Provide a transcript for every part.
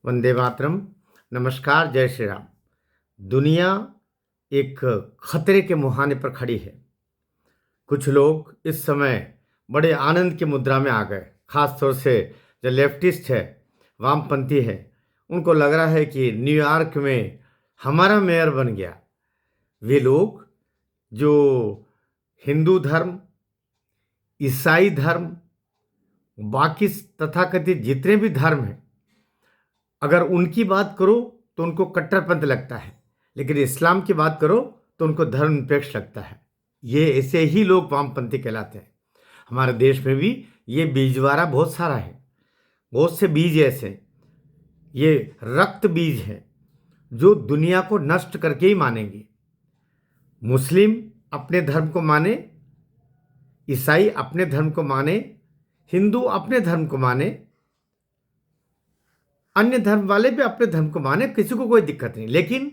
वंदे मातरम। नमस्कार, जय श्री राम। दुनिया एक खतरे के मुहाने पर खड़ी है। कुछ लोग इस समय बड़े आनंद की मुद्रा में आ गए, खास तौर से जो लेफ्टिस्ट है, वामपंथी है। उनको लग रहा है कि न्यूयॉर्क में हमारा मेयर बन गया। वे लोग जो हिंदू धर्म, ईसाई धर्म, बाकी तथाकथित जितने भी धर्म हैं, अगर उनकी बात करो तो उनको कट्टरपंथ लगता है, लेकिन इस्लाम की बात करो तो उनको धर्मनिरपेक्ष लगता है। ये ऐसे ही लोग वामपंथी कहलाते हैं। हमारे देश में भी ये बीजवारा बहुत सारा है, बहुत से बीज ऐसे हैं। ये रक्त बीज है जो दुनिया को नष्ट करके ही मानेंगे। मुस्लिम अपने धर्म को माने, ईसाई अपने धर्म को माने, हिंदू अपने धर्म को माने, अन्य धर्म वाले भी अपने धर्म को माने, किसी को कोई दिक्कत नहीं। लेकिन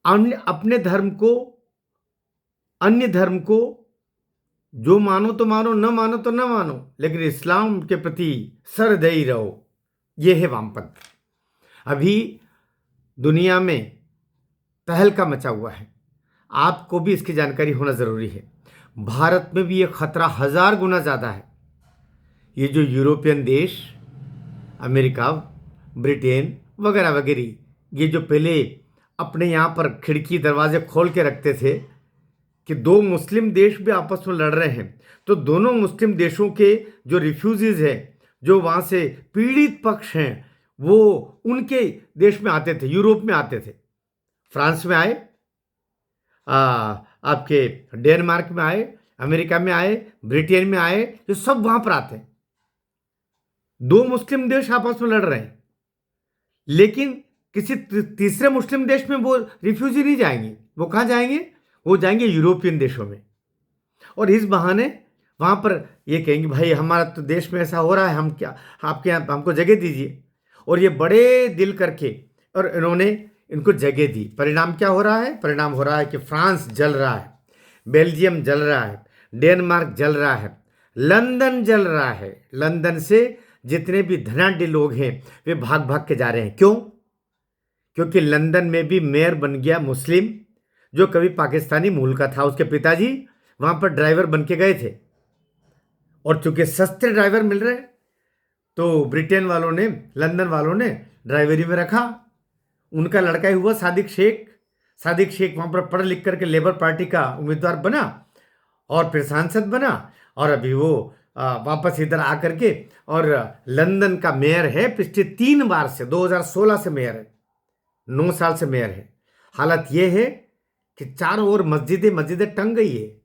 अन्य अपने धर्म को, अन्य धर्म को जो मानो तो मानो, न मानो तो न मानो, लेकिन इस्लाम के प्रति सरदयी रहो। यह है वामपंथ। अभी दुनिया में तहलका मचा हुआ है, आपको भी इसकी जानकारी होना जरूरी है। भारत में भी यह खतरा 1000 गुना ज्यादा है। ये जो यूरोपियन देश, अमेरिका, ब्रिटेन वगैरह वगैरह, ये जो पहले अपने यहाँ पर खिड़की दरवाजे खोल के रखते थे कि दो मुस्लिम देश भी आपस में लड़ रहे हैं, तो दोनों मुस्लिम देशों के जो रिफ्यूजीज हैं, जो वहाँ से पीड़ित पक्ष हैं, वो उनके देश में आते थे, यूरोप में आते थे। फ्रांस में आए, आपके डेनमार्क में आए, अमेरिका में आए, ब्रिटेन में आए, ये सब वहाँ पर आते हैं। दो मुस्लिम देश आपस में लड़ रहे हैं, लेकिन किसी तीसरे मुस्लिम देश में वो रिफ्यूजी नहीं जाएंगे। वो कहाँ जाएंगे? वो जाएंगे यूरोपियन देशों में। और इस बहाने वहाँ पर ये कहेंगे, भाई हमारा तो देश में ऐसा हो रहा है, हम क्या, आपके यहाँ हमको जगह दीजिए। और ये बड़े दिल करके और इन्होंने इनको जगह दी। परिणाम क्या हो रहा है? परिणाम हो रहा है कि फ्रांस जल रहा है, बेल्जियम जल रहा है, डेनमार्क जल रहा है, लंदन जल रहा है। लंदन से जितने भी धनाढ्य लोग हैं वे भाग भाग के जा रहे हैं। क्यों? क्योंकि लंदन में भी मेयर बन गया मुस्लिम, जो कभी पाकिस्तानी मूल का था। उसके पिताजी वहां पर ड्राइवर बन के गए थे, और चूंकि सस्ते ड्राइवर मिल रहे तो ब्रिटेन वालों ने, लंदन वालों ने ड्राइवरी में रखा। उनका लड़का ही हुआ सादिक शेख। सादिक शेख वहां पर पढ़ लिख करके लेबर पार्टी का उम्मीदवार बना और फिर सांसद बना, और अभी वो वापस इधर आकर के और लंदन का मेयर है। पिछले 3 बार से, 2016 से मेयर है, 9 साल से मेयर है। हालत यह है कि चारों ओर मस्जिदें टंग गई है।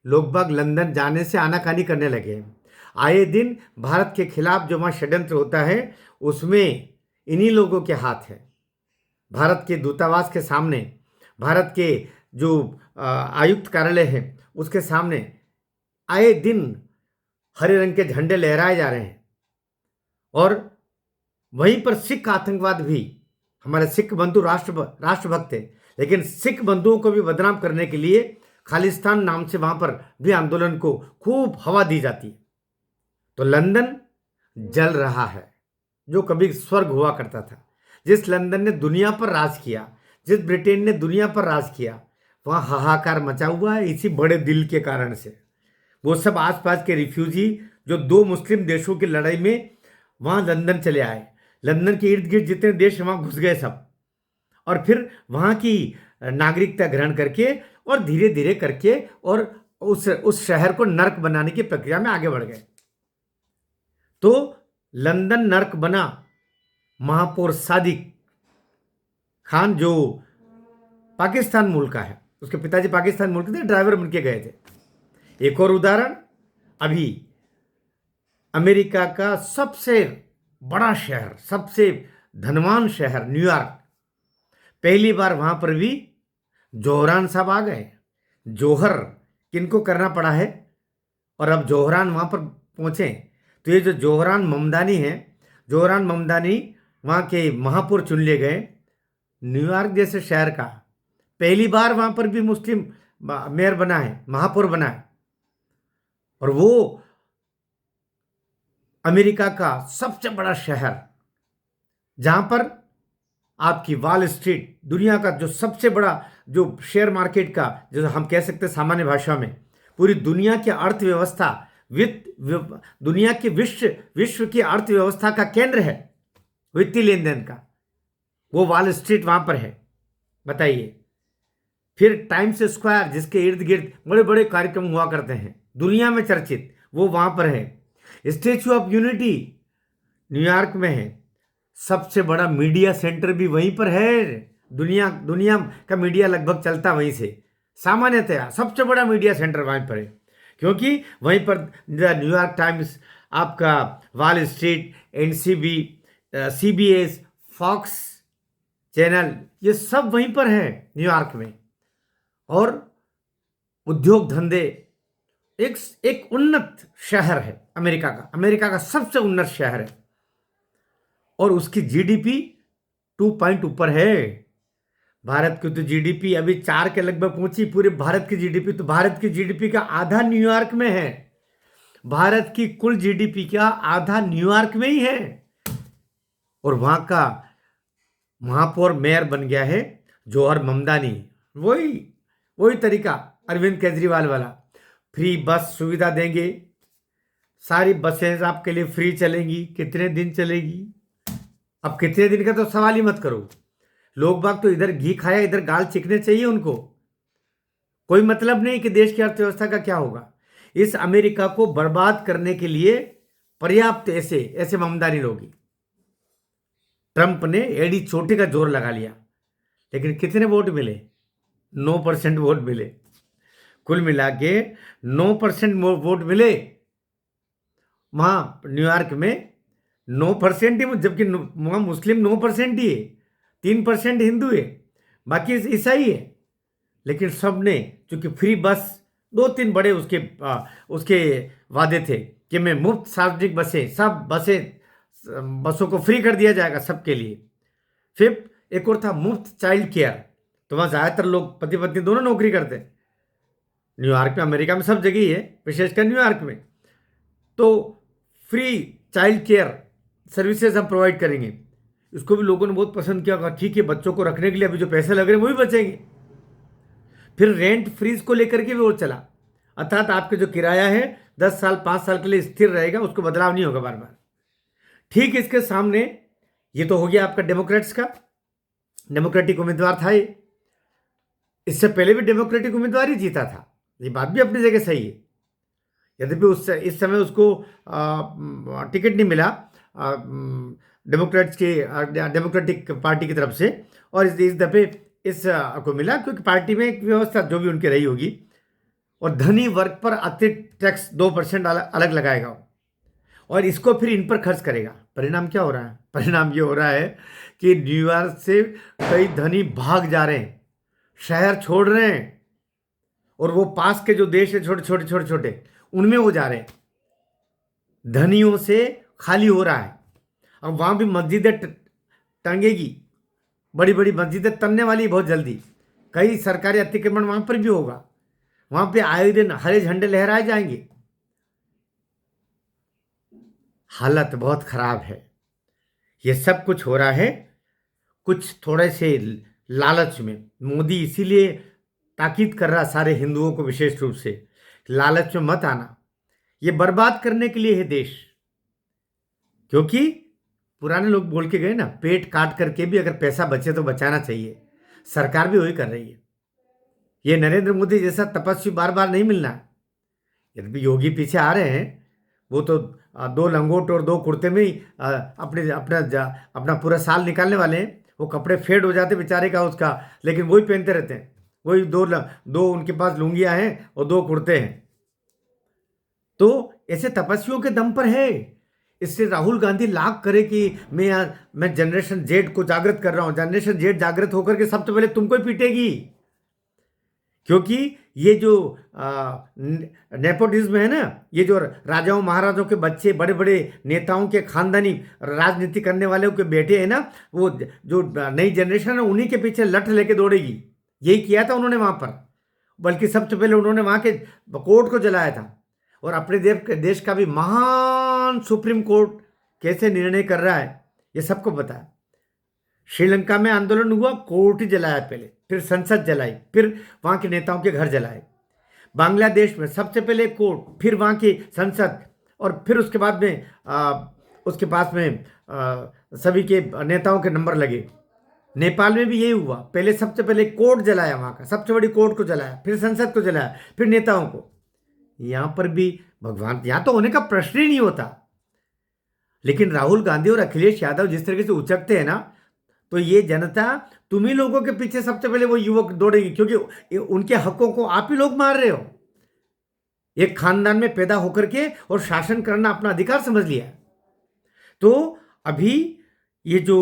लोग बाग लंदन जाने से आनाकानी करने लगे हैं। आए दिन भारत के खिलाफ जो वहाँ षड्यंत्र होता है, उसमें इन्हीं लोगों के हाथ है। भारत के दूतावास के सामने, भारत के जो आयुक्त कार्यालय है उसके सामने आए दिन हरे रंग के झंडे लहराए जा रहे हैं। और वहीं पर सिख आतंकवाद भी, हमारे सिख बंधु राष्ट्रभक्त थे, लेकिन सिख बंधुओं को भी बदनाम करने के लिए खालिस्तान नाम से वहां पर भी आंदोलन को खूब हवा दी जाती है। तो लंदन जल रहा है, जो कभी स्वर्ग हुआ करता था। जिस लंदन ने दुनिया पर राज किया, जिस ब्रिटेन ने दुनिया पर राज किया, वहां हाहाकार मचा हुआ है इसी बड़े दिल के कारण से। वो सब आसपास के रिफ्यूजी जो दो मुस्लिम देशों की लड़ाई में वहां लंदन चले आए, लंदन के इर्द गिर्द जितने देश वहां घुस गए सब, और फिर वहां की नागरिकता ग्रहण करके और धीरे धीरे करके और उस शहर को नर्क बनाने की प्रक्रिया में आगे बढ़ गए। तो लंदन नर्क बना। महापौर सादिक खान, जो पाकिस्तान मूल का है, उसके पिताजी पाकिस्तान मूल के थे, ड्राइवर बन के गए थे। एक और उदाहरण, अभी अमेरिका का सबसे बड़ा शहर, सबसे धनवान शहर न्यूयॉर्क, पहली बार वहां पर भी जोहरान साहब आ गए। जोहर किनको करना पड़ा है, और अब जोहरान वहां पर पहुंचे। तो ये जो जोहरान ममदानी है, जोहरान ममदानी वहां के महापौर चुन लिए गए। न्यूयॉर्क जैसे शहर का पहली बार वहां पर भी मुस्लिम मेयर बना है, महापौर बना है। और वो अमेरिका का सबसे बड़ा शहर जहां पर आपकी वॉल स्ट्रीट दुनिया का जो सबसे बड़ा जो शेयर मार्केट का जो हम कह सकते हैं सामान्य भाषा में पूरी दुनिया की अर्थव्यवस्था दुनिया की विश्व की अर्थव्यवस्था का केंद्र है वित्तीय लेन देन का, वो वॉल स्ट्रीट वहां पर है। बताइए। फिर टाइम्स स्क्वायर जिसके इर्द गिर्द बड़े बड़े कार्यक्रम हुआ करते हैं दुनिया में चर्चित, वो वहां पर है। स्टैच्यू ऑफ यूनिटी न्यूयॉर्क में है। सबसे बड़ा मीडिया सेंटर भी वहीं पर है। दुनिया का मीडिया लगभग चलता वहीं से। सामान्यतया सबसे बड़ा मीडिया सेंटर वहीं पर है, क्योंकि वहीं पर न्यूयॉर्क टाइम्स, आपका Wall Street, NCB, CBS, Fox channel, ये सब वहीं पर है न्यूयॉर्क में। और उद्योग धंधे, एक उन्नत शहर है अमेरिका का सबसे उन्नत शहर है। और उसकी जीडीपी 2 पॉइंट ऊपर है। भारत की तो जीडीपी अभी 4 के लगभग पहुंची। पूरे भारत की जीडीपी, तो भारत की जीडीपी का आधा न्यूयॉर्क में है। भारत की कुल जीडीपी का आधा न्यूयॉर्क में ही है। और वहां का महापौर मेयर बन गया है जौहर ममदानी। वही तरीका अरविंद केजरीवाल वाला। फ्री बस सुविधा देंगे, सारी बसें आपके लिए फ्री चलेंगी। कितने दिन चलेगी? अब कितने दिन का तो सवाल ही मत करो। लोग बाग तो इधर घी खाया इधर गाल चिकने चाहिए उनको। कोई मतलब नहीं कि देश की अर्थव्यवस्था का क्या होगा। इस अमेरिका को बर्बाद करने के लिए पर्याप्त ऐसे ममदानी लोग। ट्रंप ने एड़ी चोटी का जोर लगा लिया, लेकिन कितने वोट मिले? 9% वोट मिले। कुल मिला के 9% वोट मिले वहां न्यूयॉर्क में। 9% ही, जबकि वहां मुस्लिम 9% ही है, 3% हिंदू है, बाकी ईसाई है। लेकिन सब ने, चूंकि फ्री बस 2-3 बड़े उसके वादे थे कि मैं मुफ्त सार्वजनिक बसों को फ्री कर दिया जाएगा सबके लिए। फिर एक और था मुफ्त चाइल्ड केयर। तो वहां ज्यादातर लोग पति पत्नी दोनों नौकरी करते हैं न्यूयॉर्क में, अमेरिका में सब जगह ही है, विशेषकर न्यूयॉर्क में। तो फ्री चाइल्ड केयर सर्विसेज हम प्रोवाइड करेंगे। इसको भी लोगों ने बहुत पसंद किया, कहा ठीक है, बच्चों को रखने के लिए अभी जो पैसे लग रहे हैं वो भी बचेंगे। फिर रेंट फ्रीज को लेकर के भी वो चला, अर्थात आपके जो किराया है 10 साल 5 साल के लिए स्थिर रहेगा, उसको बदलाव नहीं होगा बार बार। ठीक इसके सामने ये तो हो गया आपका डेमोक्रेट्स का, डेमोक्रेटिक उम्मीदवार था ये। इससे पहले भी डेमोक्रेटिक उम्मीदवार ही जीता था, ये बात भी अपनी जगह सही है। यद्यपि इस समय उसको टिकट नहीं मिला डेमोक्रेटिक पार्टी की तरफ से, और इस दफे को मिला क्योंकि पार्टी में एक व्यवस्था जो भी उनकी रही होगी। और धनी वर्ग पर अतिरिक्त टैक्स 2% अलग लगाएगा और इसको फिर इन पर खर्च करेगा। परिणाम क्या हो रहा है? परिणाम ये हो रहा है कि न्यूयॉर्क से कई धनी भाग जा रहे हैं, शहर छोड़ रहे हैं, और वो पास के जो देश है छोटे छोटे उनमें वो जा रहे हैं। धनियों से खाली हो रहा है। अब वहां भी मस्जिदें टंगेगी, बड़ी बड़ी मस्जिदें तनने वाली बहुत जल्दी। कई सरकारी अतिक्रमण वहां पर भी होगा। वहां पे आए दिन हरे झंडे लहराए जाएंगे। हालत बहुत खराब है। ये सब कुछ हो रहा है कुछ थोड़े से लालच में। मोदी इसीलिए ताकीद कर रहा सारे हिंदुओं को विशेष रूप से, लालच में मत आना, ये बर्बाद करने के लिए है देश। क्योंकि पुराने लोग बोल के गए ना, पेट काट करके भी अगर पैसा बचे तो बचाना चाहिए। सरकार भी वही कर रही है। ये नरेंद्र मोदी जैसा तपस्वी बार बार नहीं मिलना। यदि योगी पीछे आ रहे हैं, वो तो 2 लंगोट और 2 कुर्ते में ही अपना पूरा साल निकालने वाले हैं। वो कपड़े फेड हो जाते बेचारे का उसका, लेकिन वही पहनते रहते हैं। वही दो उनके पास लुंगियां हैं और 2 कुर्ते हैं। तो ऐसे तपस्वियों के दम पर है। इसलिए राहुल गांधी लाख करे कि मैं जनरेशन जेड को जागृत कर रहा हूं। जनरेशन जेड जागृत होकर के सबसे पहले तुमको ही पीटेगी, क्योंकि ये जो नेपोटिज्म है ना, ये जो राजाओं महाराजों के बच्चे, बड़े बड़े नेताओं के खानदानी राजनीति करने वाले के बेटे हैं ना, वो जो नई जनरेशन है उन्हीं के पीछे लठ लेके दौड़ेगी। यही किया था उन्होंने वहां पर। बल्कि सबसे पहले उन्होंने वहां के कोर्ट को जलाया था। और अपने देश का भी महान सुप्रीम कोर्ट कैसे निर्णय कर रहा है ये सबको पता है। श्रीलंका में आंदोलन हुआ, कोर्ट जलाया पहले, फिर संसद जलाई, फिर वहां के नेताओं के घर जलाए। बांग्लादेश में सबसे पहले कोर्ट, फिर वहां की संसद, और फिर उसके बाद में उसके पास में सभी के नेताओं के नंबर लगे। नेपाल में भी यही हुआ, पहले सबसे पहले कोर्ट जलाया, वहां का सबसे बड़ी कोर्ट को जलाया, फिर संसद को जलाया, फिर नेताओं को। यहां पर भी भगवान, यहां तो होने का प्रश्न ही नहीं होता। लेकिन राहुल गांधी और अखिलेश यादव जिस तरीके से उचकते हैं ना, तो ये जनता, तुम्ही लोगों के पीछे सबसे पहले वो युवक दौड़ेगी, क्योंकि उनके हकों को आप ही लोग मार रहे हो। एक खानदान में पैदा होकर के और शासन करना अपना अधिकार समझ लिया। तो अभी ये जो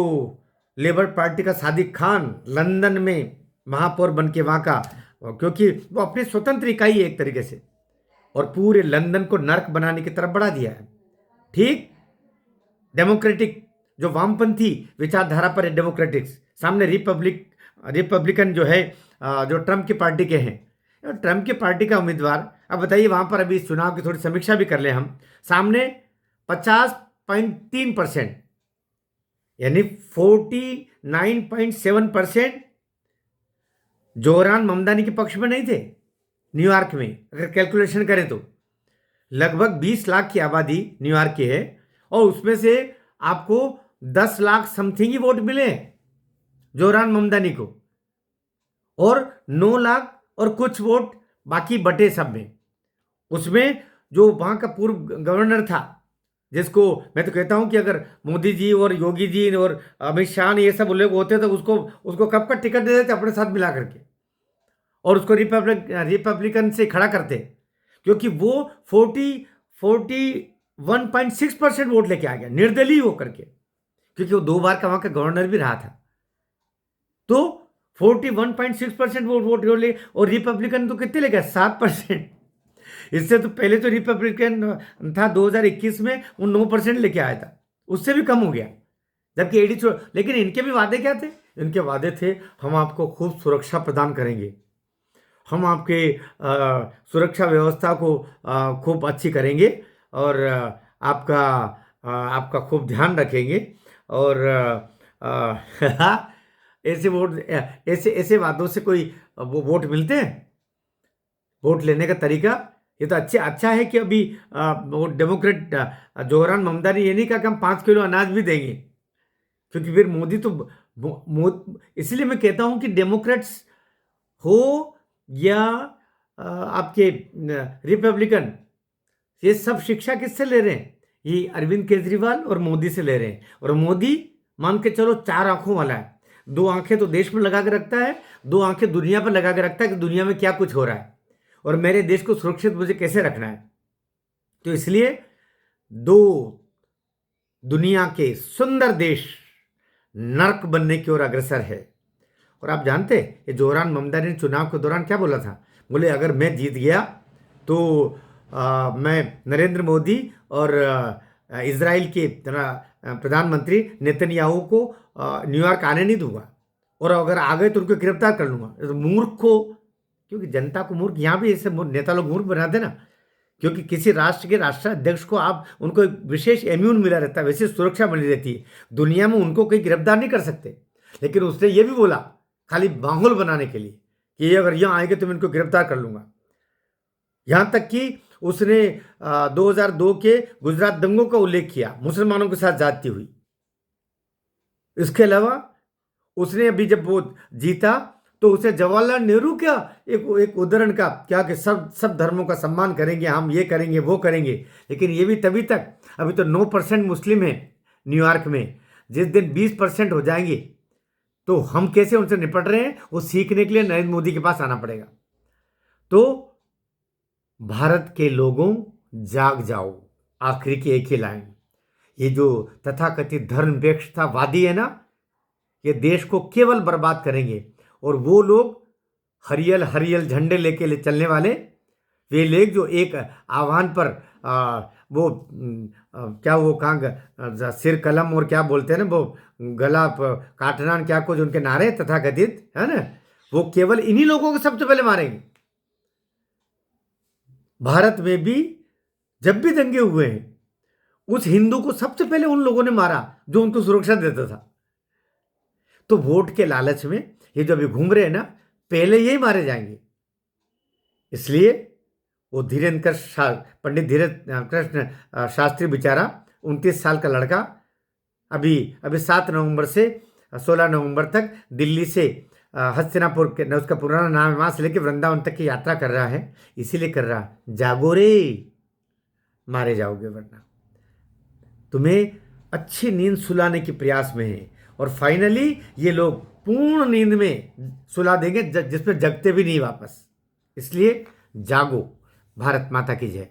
लेबर पार्टी का सादिक खान लंदन में महापौर बन के वहां का, क्योंकि वो अपनी स्वतंत्र इकाई है एक तरीके से, और पूरे लंदन को नर्क बनाने की तरफ बढ़ा दिया है। ठीक, डेमोक्रेटिक जो वामपंथी विचारधारा पर है, डेमोक्रेटिक्स, सामने रिपब्लिकन जो है, जो ट्रंप की पार्टी के हैं, ट्रंप की पार्टी का उम्मीदवार। अब बताइए, वहां पर अभी इस चुनाव की थोड़ी समीक्षा भी कर ले हम, सामने 50.3%, यानी 49.7% जोहरान ममदानी के पक्ष में नहीं थे न्यूयॉर्क में। अगर कैलकुलेशन करें तो लगभग 20 लाख की आबादी न्यूयॉर्क की है, और उसमें से आपको 10 लाख समथिंग ही वोट मिले जोहरान ममदानी को, और 9 लाख और कुछ वोट बाकी बटे सब में। उसमें जो वहां का पूर्व गवर्नर था, जिसको मैं तो कहता हूं कि अगर मोदी जी और योगी जी और अमित शाह ने ये सब लोग होते तो उसको कब का टिकट दे देते अपने साथ मिला करके, और उसको रिपब्लिकन से खड़ा करते, क्योंकि वो 41.6% वोट लेके आ गया निर्दलीय होकर के, क्योंकि वो 2 बार का वहां का गवर्नर भी रहा था। तो 41.6% वोट ले, और रिपब्लिकन तो कितने ले गया? 7%। इससे तो पहले तो रिपब्लिकन था 2021 में, वो 9% लेके आया था, उससे भी कम हो गया। जबकि लेकिन इनके भी वादे क्या थे? इनके वादे थे, हम आपको खूब सुरक्षा प्रदान करेंगे, हम आपके सुरक्षा व्यवस्था को खूब अच्छी करेंगे, और आपका खूब ध्यान रखेंगे, और ऐसे वादों से कोई वो वोट मिलते हैं? वोट लेने का तरीका ये तो अच्छा है कि अभी वो डेमोक्रेट जोहरान ममदानी ये नहीं कहा कि हम 5 किलो अनाज भी देंगे, क्योंकि फिर मोदी तो इसलिए मैं कहता हूं कि डेमोक्रेट्स हो या आपके रिपब्लिकन, ये सब शिक्षा किससे ले रहे हैं? ये अरविंद केजरीवाल और मोदी से ले रहे हैं। और मोदी मान के चलो 4 आंखों वाला है, 2 आंखें तो देश में लगा के रखता है, 2 आंखें दुनिया पर लगा के रखता है कि दुनिया में क्या कुछ हो रहा है और मेरे देश को सुरक्षित मुझे कैसे रखना है। तो इसलिए 2 दुनिया के सुंदर देश नर्क बनने की ओर अग्रसर है। और आप जानते हैं, ये जोहरान ममदानी ने चुनाव के दौरान क्या बोला था? बोले, अगर मैं जीत गया तो मैं नरेंद्र मोदी और इजराइल के प्रधानमंत्री नेतन्याहू को न्यूयॉर्क आने नहीं दूंगा, और अगर आ गए तो उनको गिरफ्तार कर लूंगा। तो मूर्ख को, क्योंकि जनता को मूर्ख यहाँ भी ऐसे नेता लोग मूर्ख बनाते ना, क्योंकि किसी राष्ट्र के राष्ट्राध्यक्ष को आप उनको एक विशेष इम्यून मिला रहता है, वैसे सुरक्षा मिली रहती है दुनिया में, उनको कोई गिरफ्तार नहीं कर सकते। लेकिन उसने ये भी बोला खाली माहौल बनाने के लिए कि अगर यहाँ आएंगे तो मैं इनको गिरफ्तार कर लूंगा। यहां तक कि उसने 2002 के गुजरात दंगों का उल्लेख किया, मुसलमानों के साथ ज्यादती हुई। इसके अलावा उसने अभी जब वो जीता तो उसे जवाहरलाल नेहरू का एक उदाहरण का क्या कि सब धर्मों का सम्मान करेंगे, हम ये करेंगे वो करेंगे। लेकिन ये भी तभी तक, अभी तो 9% मुस्लिम है न्यूयॉर्क में, जिस दिन 20% हो जाएंगे तो हम कैसे उनसे निपट रहे हैं वो सीखने के लिए नरेंद्र मोदी के पास आना पड़ेगा। तो भारत के लोगों, जाग जाओ। आखिरी की एक ही लाइन, ये जो तथाकथित धर्मनिरपेक्षतावादी है ना, ये देश को केवल बर्बाद करेंगे। और वो लोग हरियल हरियल झंडे लेके चलने वाले, वे लोग जो एक आह्वान पर क्या वो कहाँ सिर कलम और क्या बोलते हैं ना, वो गला काटना क्या कुछ उनके नारे तथाकथित है ना, वो केवल इन्हीं लोगों को सबसे पहले मारेंगे। भारत में भी जब भी दंगे हुए हैं, उस हिंदू को सबसे पहले उन लोगों ने मारा जो उनको सुरक्षा देता था। तो वोट के लालच में ये जो अभी घूम रहे हैं ना, पहले यही मारे जाएंगे। इसलिए वो पंडित धीरेन्द्र कृष्ण शास्त्री बेचारा 29 साल का लड़का अभी अभी 7 नवंबर से 16 नवंबर तक दिल्ली से हस्तिनापुर के, उसका पुराना नाम है, वहाँ से लेकर वृंदावन तक की यात्रा कर रहा है। इसीलिए कर रहा, जागो रे, मारे जाओगे वरना। तुम्हें अच्छी नींद सुलाने के प्रयास में है, और फाइनली ये लोग पूर्ण नींद में सुला देंगे जिसमें जगते भी नहीं वापस। इसलिए जागो। भारत माता की जय।